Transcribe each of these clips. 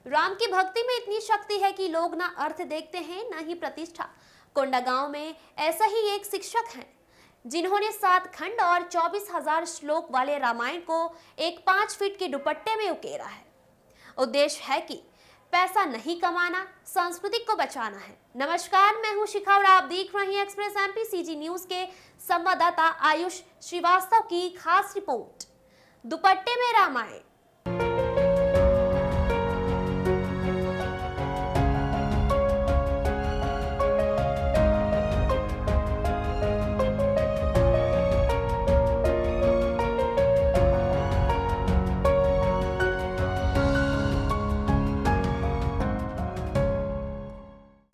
राम की भक्ति में इतनी शक्ति है कि लोग ना अर्थ देखते हैं ना ही प्रतिष्ठा। कोंडागांव में ऐसा ही एक शिक्षक हैं जिन्होंने 7 खंड और 24,000 श्लोक वाले रामायण को एक 5 फीट के दुपट्टे में उकेरा है। उद्देश्य है कि पैसा नहीं कमाना, संस्कृति को बचाना है। नमस्कार, मैं हूं शिखा और आप देख रहे हैं एक्सप्रेस एमपी सीजी न्यूज के संवाददाता आयुष श्रीवास्तव की खास रिपोर्ट। दुपट्टे में रामायण।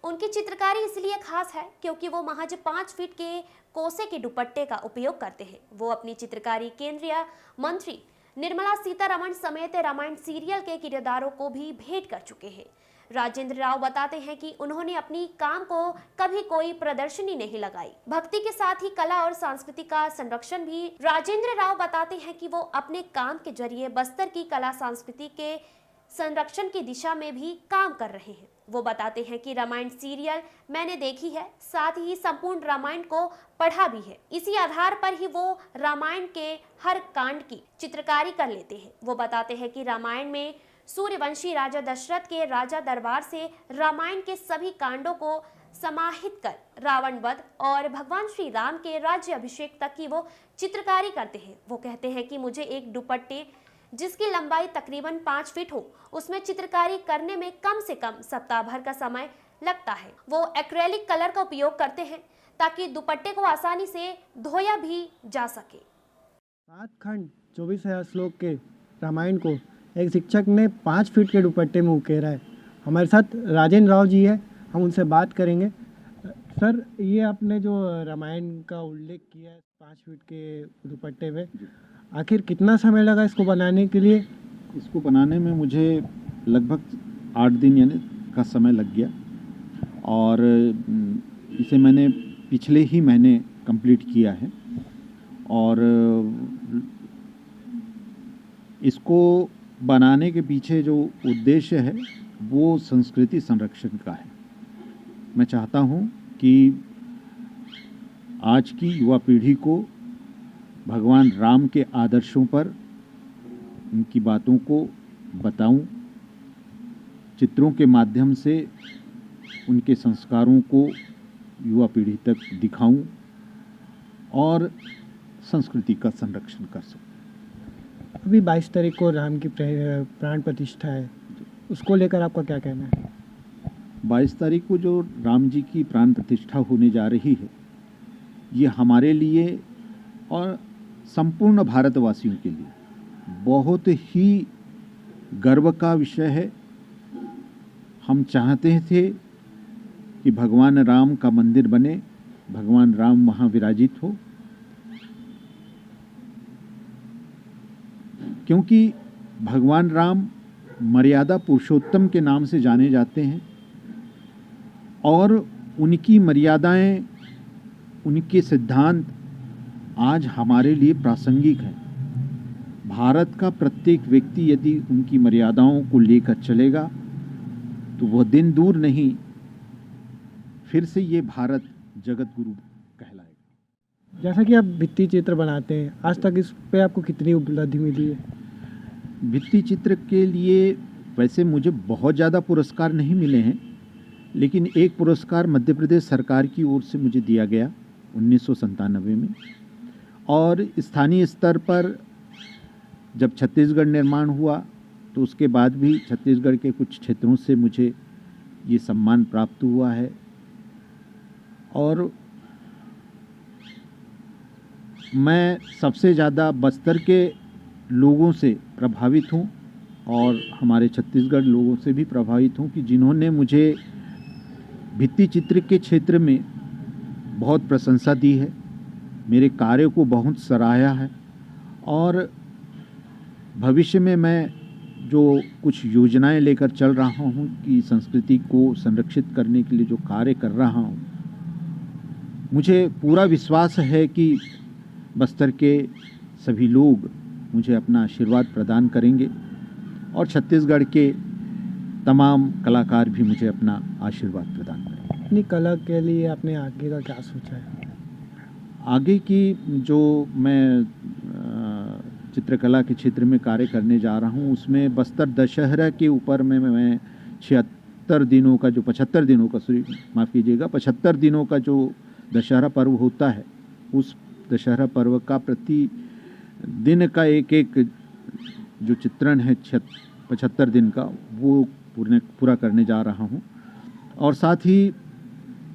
उनकी चित्रकारी इसलिए खास है क्योंकि वो महज 5 फीट के कोसे के दुपट्टे का उपयोग करते हैं। वो अपनी चित्रकारी केंद्रीय मंत्री निर्मला सीतारमण समेत रामायण सीरियल के किरदारों को भी भेंट कर चुके हैं। राजेंद्र राव बताते हैं कि उन्होंने अपनी काम को कभी कोई प्रदर्शनी नहीं लगाई। भक्ति के साथ ही कला और संस्कृति का संरक्षण भी राजेंद्र राव बताते हैं कि वो अपने काम के जरिए बस्तर की कला संस्कृति के संरक्षण की दिशा में भी काम कर रहे हैं। वो बताते हैं कि रामायण सीरियल मैंने देखी है, साथ ही संपूर्ण रामायण को पढ़ा भी है। इसी आधार पर ही वो रामायण के हर कांड की चित्रकारी कर लेते हैं। वो बताते हैं कि रामायण में सूर्यवंशी राजा दशरथ के राजा दरबार से रामायण के सभी कांडों को समाहित कर रावण वध और भगवान श्री राम के राज्य अभिषेक तक की वो चित्रकारी करते हैं। वो कहते हैं कि मुझे एक दुपट्टे जिसकी लंबाई तकरीबन 5 फीट हो, उसमें चित्रकारी करने में कम से कम सप्ताह भर का समय लगता है। वो एक्रेलिक कलर का उपयोग करते हैं ताकि दुपट्टे को आसानी से धोया भी जा सके। 7 खंड 24,000 श्लोक के रामायण को एक शिक्षक ने 5 फीट के दुपट्टे में उकेरा है। हमारे साथ राजेंद्र राव जी है, हम उनसे बात करेंगे। सर, ये आपने जो रामायण का उल्लेख किया है 5 फीट के दुपट्टे में, आखिर कितना समय लगा इसको बनाने के लिए? इसको बनाने में मुझे लगभग 8 दिन यानी का समय लग गया और इसे मैंने पिछले ही महीने कंप्लीट किया है। और इसको बनाने के पीछे जो उद्देश्य है वो संस्कृति संरक्षण का है। मैं चाहता हूँ कि आज की युवा पीढ़ी को भगवान राम के आदर्शों पर उनकी बातों को बताऊं, चित्रों के माध्यम से उनके संस्कारों को युवा पीढ़ी तक दिखाऊं और संस्कृति का संरक्षण कर सकूं। अभी 22 तारीख को राम की प्राण प्रतिष्ठा है, उसको लेकर आपका क्या कहना है? 22 तारीख को जो राम जी की प्राण प्रतिष्ठा होने जा रही है, ये हमारे लिए और संपूर्ण भारतवासियों के लिए बहुत ही गर्व का विषय है। हम चाहते थे कि भगवान राम का मंदिर बने, भगवान राम वहाँ विराजित हो, क्योंकि भगवान राम मर्यादा पुरुषोत्तम के नाम से जाने जाते हैं और उनकी मर्यादाएं, उनके सिद्धांत आज हमारे लिए प्रासंगिक है। भारत का प्रत्येक व्यक्ति यदि उनकी मर्यादाओं को लेकर चलेगा तो वह दिन दूर नहीं, फिर से ये भारत जगत गुरु कहलाएगा। जैसा कि आप भित्ति चित्र बनाते हैं, आज तक इस पे आपको कितनी उपलब्धि मिली है? भित्ति चित्र के लिए वैसे मुझे बहुत ज़्यादा पुरस्कार नहीं मिले हैं, लेकिन एक पुरस्कार मध्य प्रदेश सरकार की ओर से मुझे दिया गया 1997 में। और स्थानीय स्तर पर जब छत्तीसगढ़ निर्माण हुआ तो उसके बाद भी छत्तीसगढ़ के कुछ क्षेत्रों से मुझे ये सम्मान प्राप्त हुआ है। और मैं सबसे ज़्यादा बस्तर के लोगों से प्रभावित हूँ और हमारे छत्तीसगढ़ लोगों से भी प्रभावित हूँ कि जिन्होंने मुझे भित्ति चित्र के क्षेत्र में बहुत प्रशंसा दी है, मेरे कार्य को बहुत सराहा है। और भविष्य में मैं जो कुछ योजनाएं लेकर चल रहा हूं कि संस्कृति को संरक्षित करने के लिए जो कार्य कर रहा हूं, मुझे पूरा विश्वास है कि बस्तर के सभी लोग मुझे अपना आशीर्वाद प्रदान करेंगे और छत्तीसगढ़ के तमाम कलाकार भी मुझे अपना आशीर्वाद प्रदान करें। अपनी कला के लिए आपने आगे का क्या सोचा है? आगे की जो मैं चित्रकला के क्षेत्र में कार्य करने जा रहा हूँ, उसमें बस्तर दशहरा के ऊपर में मैं 75 दिनों का जो 75 दिनों का माफ़ कीजिएगा 75 दिनों का जो दशहरा पर्व होता है, उस दशहरा पर्व का प्रति दिन का एक एक जो चित्रण है 75 दिन का, वो पूरा करने जा रहा हूँ। और साथ ही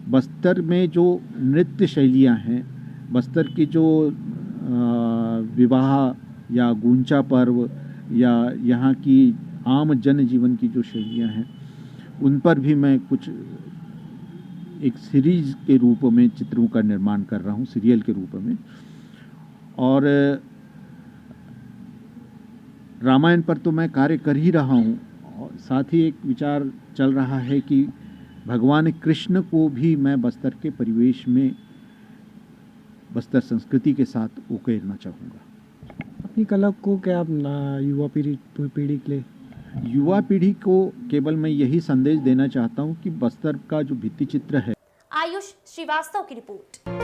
बस्तर में जो नृत्य शैलियाँ हैं, बस्तर की जो विवाह या गूंचा पर्व या यहाँ की आम जनजीवन की जो शैलियाँ हैं, उन पर भी मैं कुछ एक सीरीज के रूप में चित्रों का निर्माण कर रहा हूँ, सीरियल के रूप में। और रामायण पर तो मैं कार्य कर ही रहा हूँ, और साथ ही एक विचार चल रहा है कि भगवान कृष्ण को भी मैं बस्तर के परिवेश में बस्तर संस्कृति के साथ उकेरना चाहूँगा। अपनी कला को क्या आप युवा पीढ़ी के लिए? युवा पीढ़ी को केवल मैं यही संदेश देना चाहता हूँ कि बस्तर का जो भित्ति चित्र है। आयुष श्रीवास्तव की रिपोर्ट।